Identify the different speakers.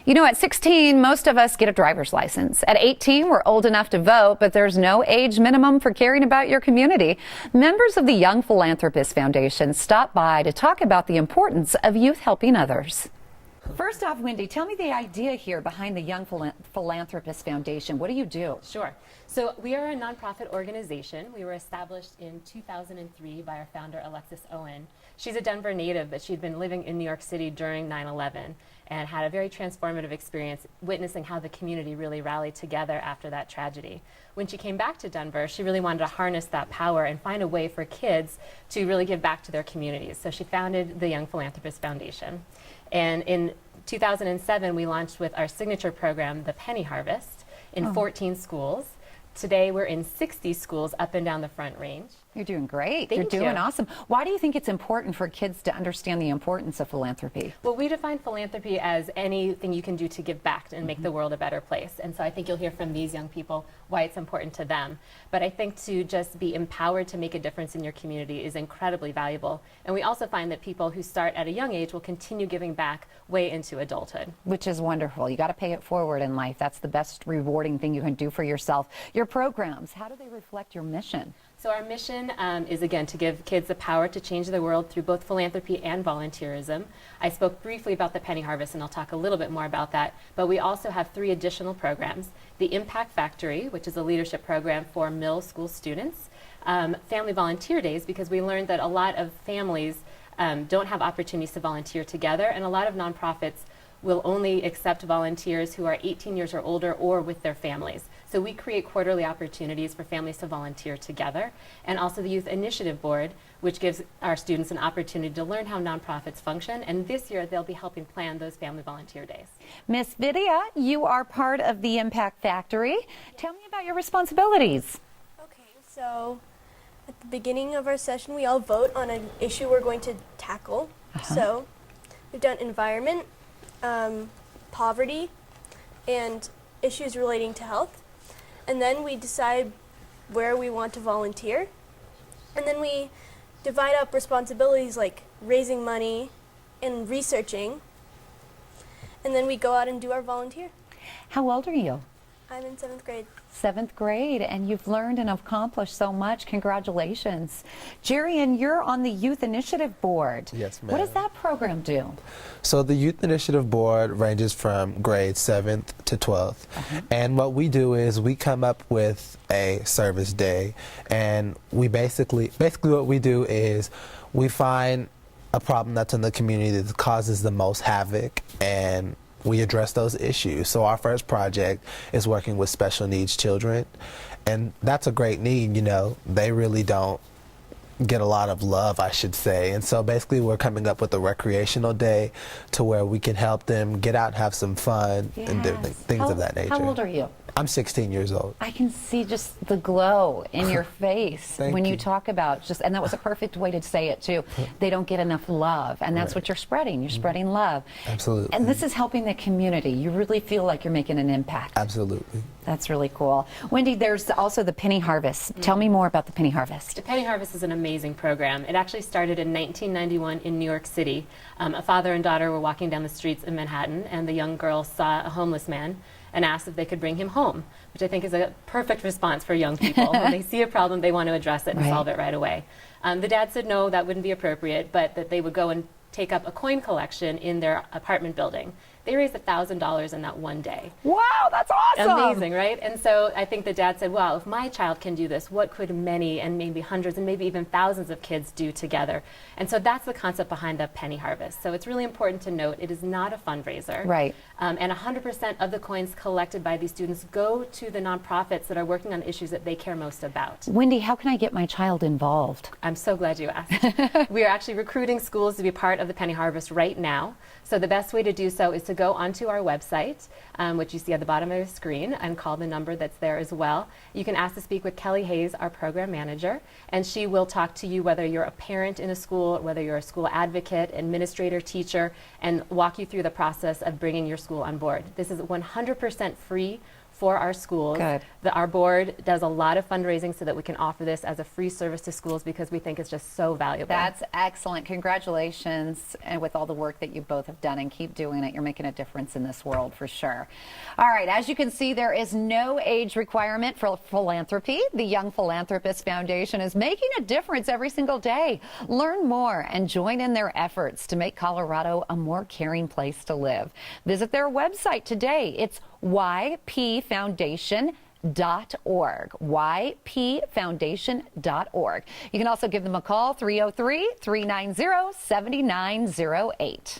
Speaker 1: You know, at 16, most of us get a driver's license. At 18, we're old enough to vote, but there's no age minimum for caring about your community. Members of the Young Philanthropists Foundation stopped by to talk about the importance of youth helping others. First off, Wendy, tell me the idea here behind the Young Philanthropists Foundation. What do you do?
Speaker 2: Sure. So we are a nonprofit organization. We were established in 2003 by our founder, Alexis Owen. She's a Denver native, but she'd been living in New York City during 9/11 and had a very transformative experience witnessing how the community really rallied together after that tragedy. When she came back to Denver, she really wanted to harness that power and find a way for kids to really give back to their communities. So she founded the Young Philanthropists Foundation. And in 2007, we launched with our signature program, the Penny Harvest, in 14 schools. Today, we're in 60 schools up and down the Front Range.
Speaker 1: You're doing great.
Speaker 2: Thank
Speaker 1: You're doing
Speaker 2: you.
Speaker 1: awesome. Why do you think it's important for kids to understand the importance of philanthropy?
Speaker 2: Well, we define philanthropy as anything you can do to give back and make the world a better place. And so I think you'll hear from these young people why it's important to them. But I think to just be empowered to make a difference in your community is incredibly valuable. And we also find that people who start at a young age will continue giving back way into adulthood.
Speaker 1: Which is wonderful. You got to pay it forward in life. That's the best rewarding thing you can do for yourself. Your programs, how do they reflect your mission?
Speaker 2: So our mission is, again, to give kids the power to change the world through both philanthropy and volunteerism. I spoke briefly about the Penny Harvest, and I'll talk a little bit more about that. But we also have 3 additional programs. The Impact Factory, which is a leadership program for middle school students. Family Volunteer Days, because we learned that a lot of families don't have opportunities to volunteer together, and a lot of nonprofits will only accept volunteers who are 18 years or older or with their families. So we create quarterly opportunities for families to volunteer together, and also the Youth Initiative Board, which gives our students an opportunity to learn how nonprofits function, and this year they'll be helping plan those family volunteer days.
Speaker 1: Miss Vidya, you are part of the Impact Factory. Tell me about your responsibilities.
Speaker 3: Okay, so at the beginning of our session, we all vote on an issue we're going to tackle. So we've done environment, poverty, and issues relating to health. And then we decide where we want to volunteer. And then we divide up responsibilities like raising money and researching. And then we go out and do our volunteer.
Speaker 1: How old are you?
Speaker 3: I'm in 7th grade.
Speaker 1: 7th grade, and you've learned and accomplished so much. Congratulations. Jerry, and you're on the Youth Initiative Board.
Speaker 4: Yes, ma'am.
Speaker 1: What does that program do?
Speaker 4: So the Youth Initiative Board ranges from grade 7th to 12th. And what we do is we come up with a service day, and we basically what we do is we find a problem that's in the community that causes the most havoc, and we address those issues. So our first project is working with special needs children, and that's a great need. You know, they really don't get a lot of love, I should say. And so basically we're coming up with a recreational day to where we can help them get out and have some fun and different things of that nature.
Speaker 1: How old are you?
Speaker 4: I'm 16 years old.
Speaker 1: I can see just the glow in your face when you talk about just, and that was a perfect way to say it too. They don't get enough love, and that's what you're spreading. You're spreading love.
Speaker 4: Absolutely.
Speaker 1: And this is helping the community. You really feel like you're making an impact.
Speaker 4: Absolutely.
Speaker 1: That's really cool. Wendy, there's also the Penny Harvest. Tell me more about the Penny Harvest.
Speaker 2: The Penny Harvest is an amazing program. It actually started in 1991 in New York City. A father and daughter were walking down the streets in Manhattan, and the young girl saw a homeless man and asked if they could bring him home, which I think is a perfect response for young people. When they see a problem, they want to address it and solve it right away. The dad said no, that wouldn't be appropriate, but that they would go and take up a coin collection in their apartment building. They raised $1,000 in that one day.
Speaker 1: Wow, that's awesome!
Speaker 2: Amazing, right? And so I think the dad said, wow, if my child can do this, what could many and maybe hundreds and maybe even thousands of kids do together? And so that's the concept behind the Penny Harvest. So it's really important to note it is not a fundraiser.
Speaker 1: Right.
Speaker 2: And 100% of the coins collected by these students go to the nonprofits that are working on issues that they care most about.
Speaker 1: Wendy, how can I get my child involved?
Speaker 2: I'm so glad you asked. We are actually recruiting schools to be part of the Penny Harvest right now. So the best way to do so is to go onto our website, which you see at the bottom of your screen, and call the number that's there as well. You can ask to speak with Kelly Hayes, our program manager, and she will talk to you whether you're a parent in a school, whether you're a school advocate, administrator, teacher, and walk you through the process of bringing your school on board. This is 100% free for our schools.
Speaker 1: Good.
Speaker 2: Our board does a lot of fundraising so that we can offer this as a free service to schools because we think it's just so valuable.
Speaker 1: That's excellent. Congratulations and with all the work that you both have done, and keep doing it. You're making a difference in this world for sure. All right, as you can see, there is no age requirement for philanthropy. The Young Philanthropists Foundation is making a difference every single day. Learn more and join in their efforts to make Colorado a more caring place to live. Visit their website today. It's ypfoundation.org. ypfoundation.org. You can also give them a call, 303-390-7908.